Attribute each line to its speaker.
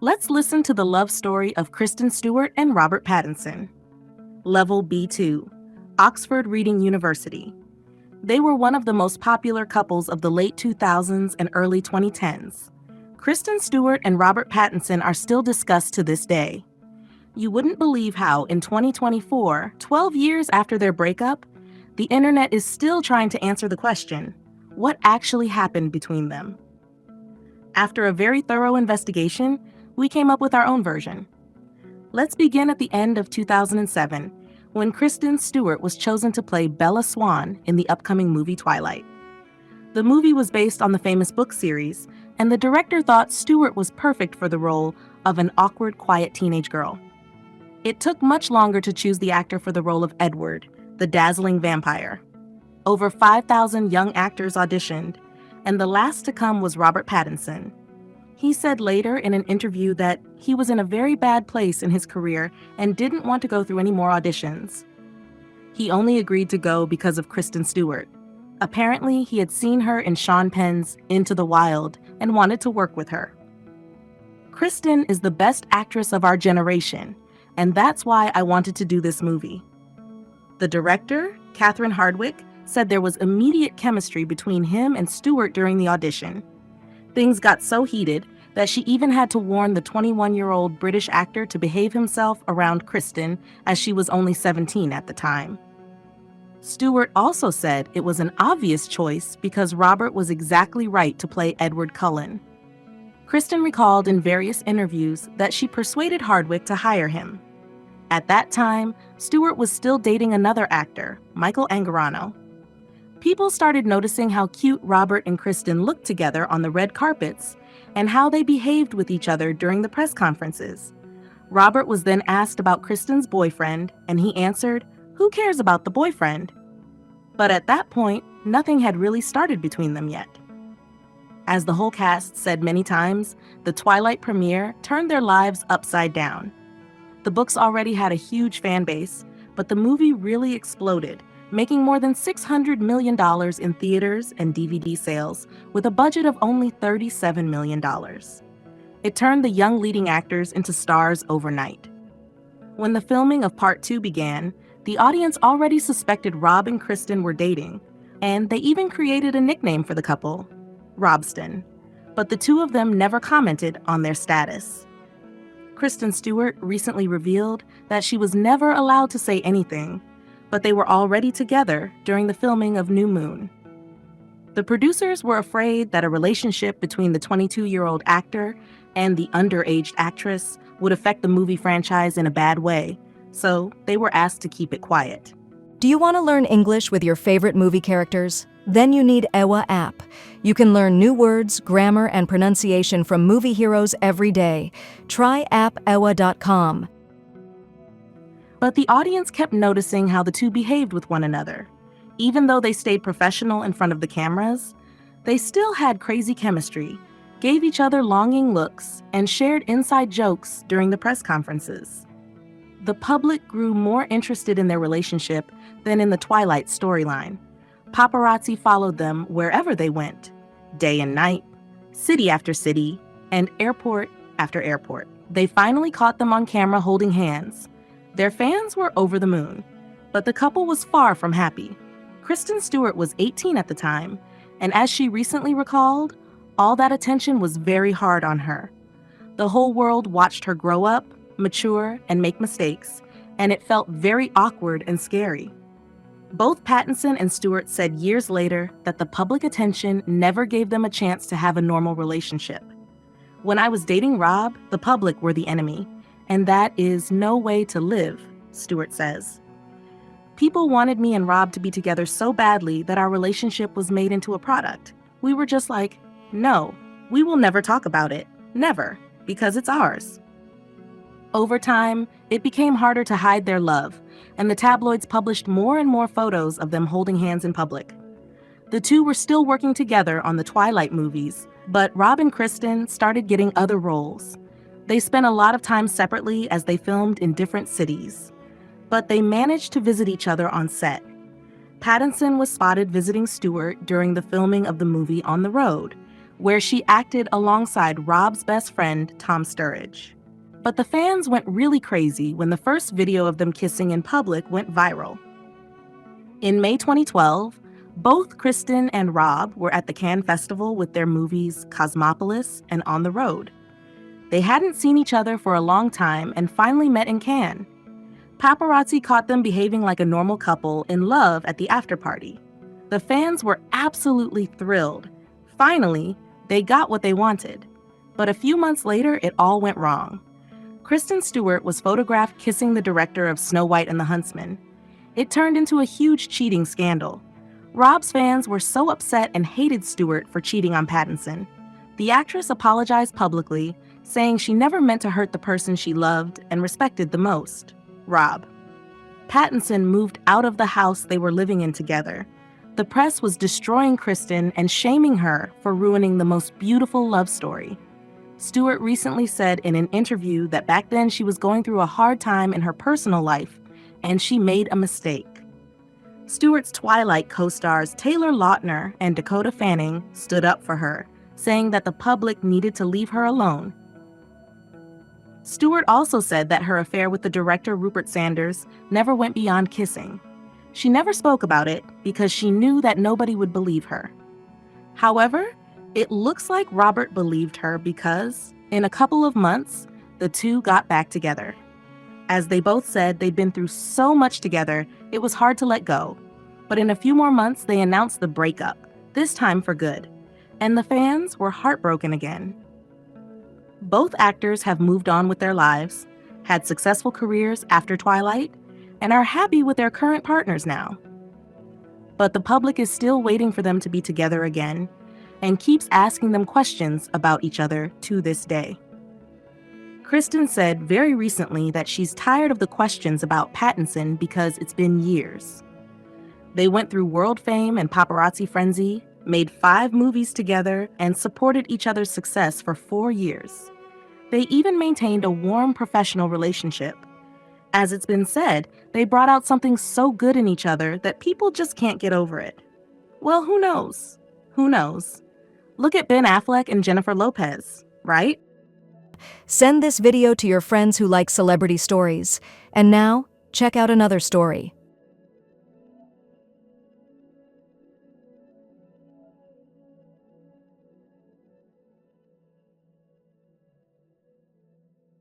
Speaker 1: Let's listen to the love story of Kristen Stewart and Robert Pattinson. Level B2, Oxford Reading University. They were one of the most popular couples of the late 2000s and early 2010s. Kristen Stewart and Robert Pattinson are still discussed to this day. You wouldn't believe how, in 2024, 12 years after their breakup, the internet is still trying to answer the question, what actually happened between them? After a very thorough investigation, we came up with our own version. Let's begin at the end of 2007, when Kristen Stewart was chosen to play Bella Swan in the upcoming movie Twilight. The movie was based on the famous book series, and the director thought Stewart was perfect for the role of an awkward, quiet teenage girl. It took much longer to choose the actor for the role of Edward, the dazzling vampire. Over 5,000 young actors auditioned, and the last to come was Robert Pattinson. He said later in an interview that he was in a very bad place in his career and didn't want to go through any more auditions. He only agreed to go because of Kristen Stewart. Apparently, he had seen her in Sean Penn's Into the Wild and wanted to work with her. Kristen is the best actress of our generation, and that's why I wanted to do this movie. The director, Catherine Hardwicke, said there was immediate chemistry between him and Stewart during the audition. Things got so heated that she even had to warn the 21-year-old British actor to behave himself around Kristen, as she was only 17 at the time. Stewart also said it was an obvious choice because Robert was exactly right to play Edward Cullen. Kristen recalled in various interviews that she persuaded Hardwicke to hire him. At that time, Stewart was still dating another actor, Michael Angarano. People started noticing how cute Robert and Kristen looked together on the red carpets and how they behaved with each other during the press conferences. Robert was then asked about Kristen's boyfriend, and he answered, "Who cares about the boyfriend?" But at that point, nothing had really started between them yet. As the whole cast said many times, the Twilight premiere turned their lives upside down. The books already had a huge fan base, but the movie really exploded, making more than $600 million in theaters and DVD sales with a budget of only $37 million. It turned the young leading actors into stars overnight. When the filming of Part 2 began, the audience already suspected Rob and Kristen were dating, and they even created a nickname for the couple, Robsten, but the two of them never commented on their status. Kristen Stewart recently revealed that she was never allowed to say anything, but they were already together during the filming of New Moon. The producers were afraid that a relationship between the 22-year-old actor and the underage actress would affect the movie franchise in a bad way, so they were asked to keep it quiet.
Speaker 2: Do you want to learn English with your favorite movie characters? Then you need EWA app. You can learn new words, grammar, and pronunciation from movie heroes every day. Try appewa.com.
Speaker 1: But the audience kept noticing how the two behaved with one another. Even though they stayed professional in front of the cameras, they still had crazy chemistry, gave each other longing looks, and shared inside jokes during the press conferences. The public grew more interested in their relationship than in the Twilight storyline. Paparazzi followed them wherever they went, day and night, city after city, and airport after airport. They finally caught them on camera holding hands. Their fans were over the moon, but the couple was far from happy. Kristen Stewart was 18 at the time, and as she recently recalled, all that attention was very hard on her. The whole world watched her grow up, mature, and make mistakes, and it felt very awkward and scary. Both Pattinson and Stewart said years later that the public attention never gave them a chance to have a normal relationship. "When I was dating Rob, the public were the enemy, and that is no way to live," Stewart says. "People wanted me and Rob to be together so badly that our relationship was made into a product. We were just like, no, we will never talk about it, never, because it's ours." Over time, it became harder to hide their love, and the tabloids published more and more photos of them holding hands in public. The two were still working together on the Twilight movies, but Rob and Kristen started getting other roles. They spent a lot of time separately as they filmed in different cities, but they managed to visit each other on set. Pattinson was spotted visiting Stewart during the filming of the movie On the Road, where she acted alongside Rob's best friend, Tom Sturridge. But the fans went really crazy when the first video of them kissing in public went viral. In May 2012, both Kristen and Rob were at the Cannes Festival with their movies Cosmopolis and On the Road. They hadn't seen each other for a long time and finally met in Cannes. Paparazzi caught them behaving like a normal couple in love at the after-party. The fans were absolutely thrilled. Finally, they got what they wanted. But a few months later, it all went wrong. Kristen Stewart was photographed kissing the director of Snow White and the Huntsman. It turned into a huge cheating scandal. Rob's fans were so upset and hated Stewart for cheating on Pattinson. The actress apologized publicly, saying she never meant to hurt the person she loved and respected the most, Rob. Pattinson moved out of the house they were living in together. The press was destroying Kristen and shaming her for ruining the most beautiful love story. Stewart recently said in an interview that back then she was going through a hard time in her personal life, and she made a mistake. Stewart's Twilight co-stars Taylor Lautner and Dakota Fanning stood up for her, saying that the public needed to leave her alone. Stewart also said that her affair with the director Rupert Sanders never went beyond kissing. She never spoke about it because she knew that nobody would believe her. However, it looks like Robert believed her because, in a couple of months, the two got back together. As they both said, they'd been through so much together, it was hard to let go. But in a few more months, they announced the breakup, this time for good. And the fans were heartbroken again. Both actors have moved on with their lives, had successful careers after Twilight, and are happy with their current partners now. But the public is still waiting for them to be together again, and keeps asking them questions about each other to this day. Kristen said very recently that she's tired of the questions about Pattinson because it's been years. They went through world fame and paparazzi frenzy, made 5 movies together, and supported each other's success for 4 years. They even maintained a warm professional relationship. As it's been said, they brought out something so good in each other that people just can't get over it. Well, who knows? Who knows? Look at Ben Affleck and Jennifer Lopez, right?
Speaker 2: Send this video to your friends who like celebrity stories. And now, check out another story.